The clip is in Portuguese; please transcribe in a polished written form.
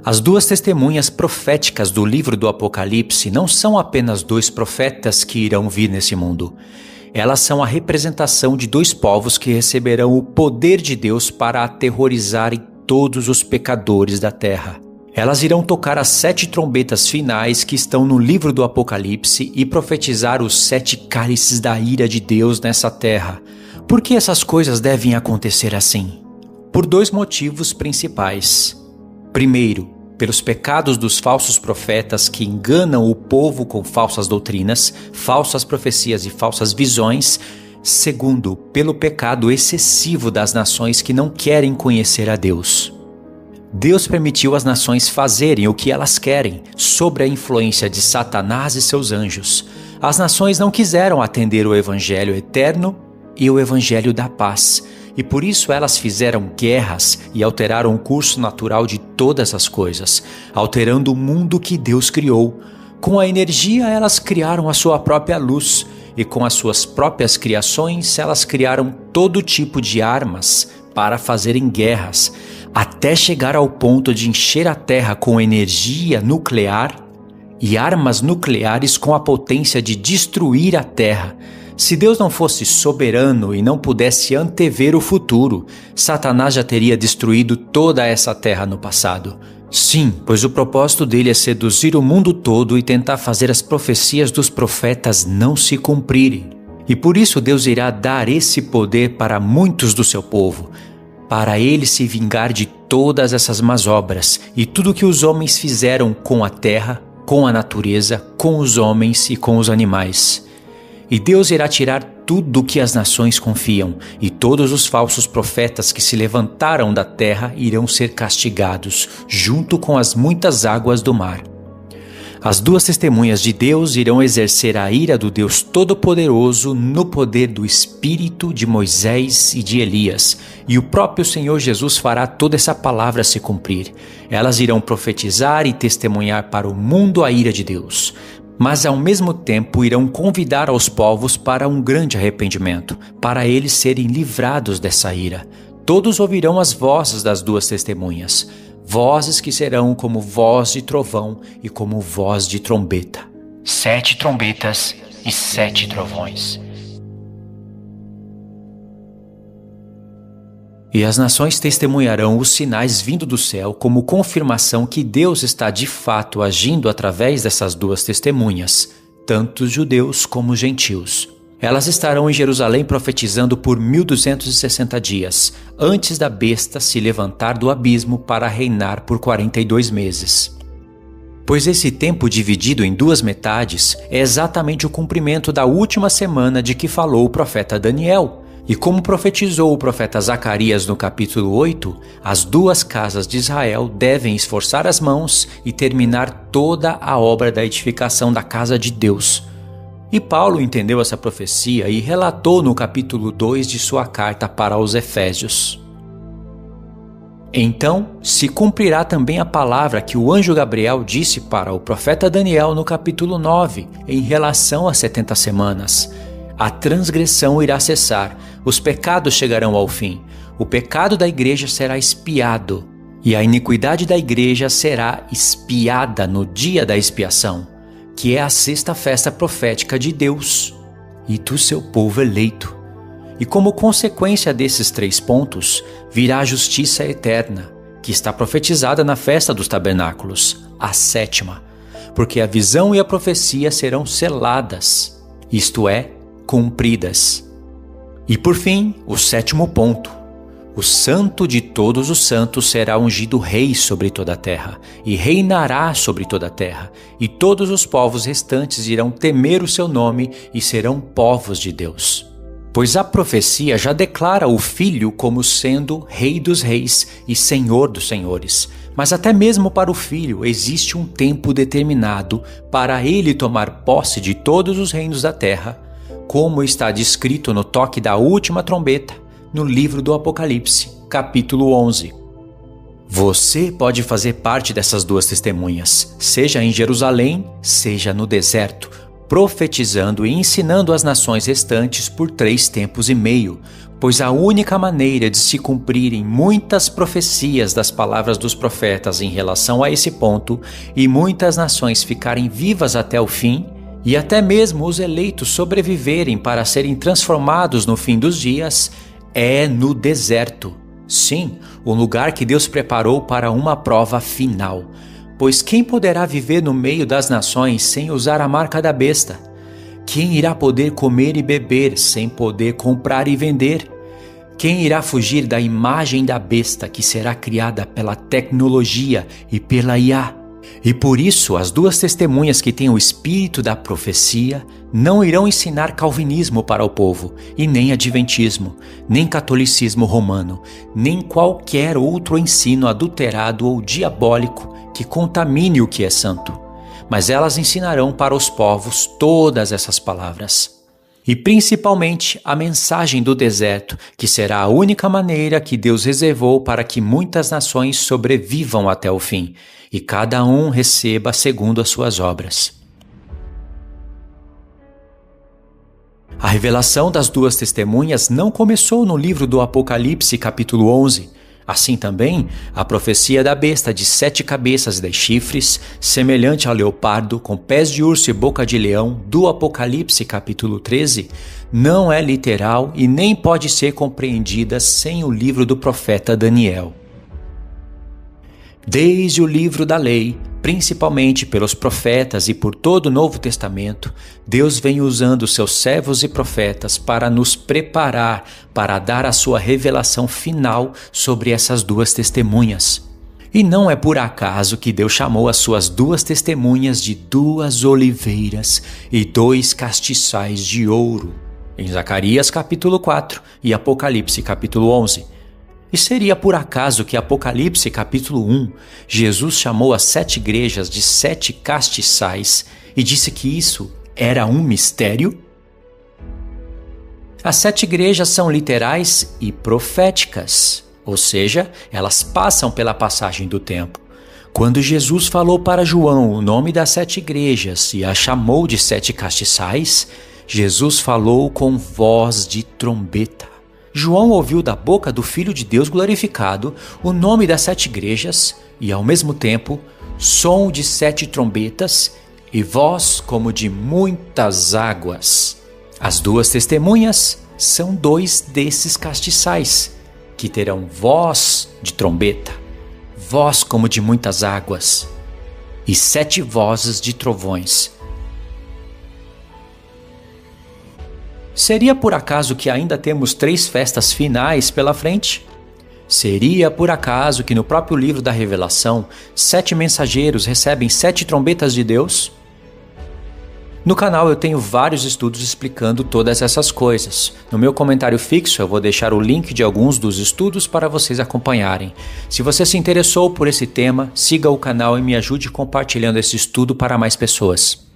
As duas testemunhas proféticas do livro do Apocalipse não são apenas dois profetas que irão vir nesse mundo. Elas são a representação de dois povos que receberão o poder de Deus para aterrorizarem todos os pecadores da terra. Elas irão tocar as 7 trombetas finais que estão no livro do Apocalipse e profetizar os 7 cálices da ira de Deus nessa terra. Por que essas coisas devem acontecer assim? Por 2 motivos principais. Primeiro, pelos pecados dos falsos profetas que enganam o povo com falsas doutrinas, falsas profecias e falsas visões. Segundo, pelo pecado excessivo das nações que não querem conhecer a Deus. Deus permitiu as nações fazerem o que elas querem, sob a influência de Satanás e seus anjos. As nações não quiseram atender o evangelho eterno e o evangelho da paz, e por isso elas fizeram guerras e alteraram o curso natural de todas as coisas, alterando o mundo que Deus criou. Com a energia, elas criaram a sua própria luz, e com as suas próprias criações, elas criaram todo tipo de armas para fazerem guerras, até chegar ao ponto de encher a Terra com energia nuclear e armas nucleares com a potência de destruir a Terra. Se Deus não fosse soberano e não pudesse antever o futuro, Satanás já teria destruído toda essa terra no passado. Sim, pois o propósito dele é seduzir o mundo todo e tentar fazer as profecias dos profetas não se cumprirem. E por isso Deus irá dar esse poder para muitos do seu povo, para ele se vingar de todas essas más obras e tudo que os homens fizeram com a terra, com a natureza, com os homens e com os animais. E Deus irá tirar tudo que as nações confiam, e todos os falsos profetas que se levantaram da terra irão ser castigados, junto com as muitas águas do mar. As 2 testemunhas de Deus irão exercer a ira do Deus Todo-Poderoso no poder do Espírito de Moisés e de Elias, e o próprio Senhor Jesus fará toda essa palavra se cumprir. Elas irão profetizar e testemunhar para o mundo a ira de Deus, mas ao mesmo tempo irão convidar aos povos para um grande arrependimento, para eles serem livrados dessa ira. Todos ouvirão as vozes das 2 testemunhas, vozes que serão como voz de trovão e como voz de trombeta. 7 trombetas e 7 trovões. E as nações testemunharão os sinais vindo do céu como confirmação que Deus está de fato agindo através dessas 2 testemunhas, tanto judeus como gentios. Elas estarão em Jerusalém profetizando por 1260 dias, antes da besta se levantar do abismo para reinar por 42 meses. Pois esse tempo dividido em 2 metades é exatamente o cumprimento da última semana de que falou o profeta Daniel. E como profetizou o profeta Zacarias no capítulo 8, as 2 casas de Israel devem esforçar as mãos e terminar toda a obra da edificação da casa de Deus. E Paulo entendeu essa profecia e relatou no capítulo 2 de sua carta para os Efésios. Então se cumprirá também a palavra que o anjo Gabriel disse para o profeta Daniel no capítulo 9, em relação às 70 semanas. A transgressão irá cessar, os pecados chegarão ao fim, o pecado da igreja será expiado, e a iniquidade da igreja será expiada no dia da expiação, que é a 6ª festa profética de Deus e do seu povo eleito. E como consequência desses 3 pontos, virá a justiça eterna, que está profetizada na festa dos tabernáculos, a 7ª, porque a visão e a profecia serão seladas, isto é, cumpridas. E por fim, o 7º ponto. O Santo de todos os santos será ungido rei sobre toda a terra, e reinará sobre toda a terra, e todos os povos restantes irão temer o seu nome e serão povos de Deus. Pois a profecia já declara o Filho como sendo Rei dos reis e Senhor dos senhores. Mas até mesmo para o Filho existe um tempo determinado para ele tomar posse de todos os reinos da terra, como está descrito no toque da última trombeta, no livro do Apocalipse, capítulo 11. Você pode fazer parte dessas 2 testemunhas, seja em Jerusalém, seja no deserto, profetizando e ensinando as nações restantes por 3 tempos e meio, pois a única maneira de se cumprirem muitas profecias das palavras dos profetas em relação a esse ponto e muitas nações ficarem vivas até o fim, e até mesmo os eleitos sobreviverem para serem transformados no fim dos dias, é no deserto. Sim, o lugar que Deus preparou para uma prova final. Pois quem poderá viver no meio das nações sem usar a marca da besta? Quem irá poder comer e beber sem poder comprar e vender? Quem irá fugir da imagem da besta que será criada pela tecnologia e pela IA? E por isso as duas testemunhas que têm o espírito da profecia não irão ensinar calvinismo para o povo, e nem adventismo, nem catolicismo romano, nem qualquer outro ensino adulterado ou diabólico que contamine o que é santo. Mas elas ensinarão para os povos todas essas palavras. E principalmente a mensagem do deserto, que será a única maneira que Deus reservou para que muitas nações sobrevivam até o fim, e cada um receba segundo as suas obras. A revelação das duas testemunhas não começou no livro do Apocalipse, capítulo 11. Assim também, a profecia da besta de 7 cabeças e 10 chifres, semelhante ao leopardo, com pés de urso e boca de leão, do Apocalipse capítulo 13, não é literal e nem pode ser compreendida sem o livro do profeta Daniel. Desde o livro da lei, principalmente pelos profetas e por todo o Novo Testamento, Deus vem usando seus servos e profetas para nos preparar para dar a sua revelação final sobre essas duas testemunhas. E não é por acaso que Deus chamou as suas duas testemunhas de 2 oliveiras e 2 castiçais de ouro, em Zacarias capítulo 4 e Apocalipse capítulo 11. E seria por acaso que Apocalipse capítulo 1, Jesus chamou as 7 igrejas de 7 castiçais e disse que isso era um mistério? As 7 igrejas são literais e proféticas, ou seja, elas passam pela passagem do tempo. Quando Jesus falou para João o nome das 7 igrejas e a chamou de 7 castiçais, Jesus falou com voz de trombeta. João ouviu da boca do Filho de Deus glorificado o nome das 7 igrejas e, ao mesmo tempo, som de 7 trombetas e voz como de muitas águas. As duas testemunhas são 2 desses castiçais, que terão voz de trombeta, voz como de muitas águas e 7 vozes de trovões. Seria por acaso que ainda temos 3 festas finais pela frente? Seria por acaso que no próprio livro da Revelação, 7 mensageiros recebem 7 trombetas de Deus? No canal eu tenho vários estudos explicando todas essas coisas. No meu comentário fixo eu vou deixar o link de alguns dos estudos para vocês acompanharem. Se você se interessou por esse tema, siga o canal e me ajude compartilhando esse estudo para mais pessoas.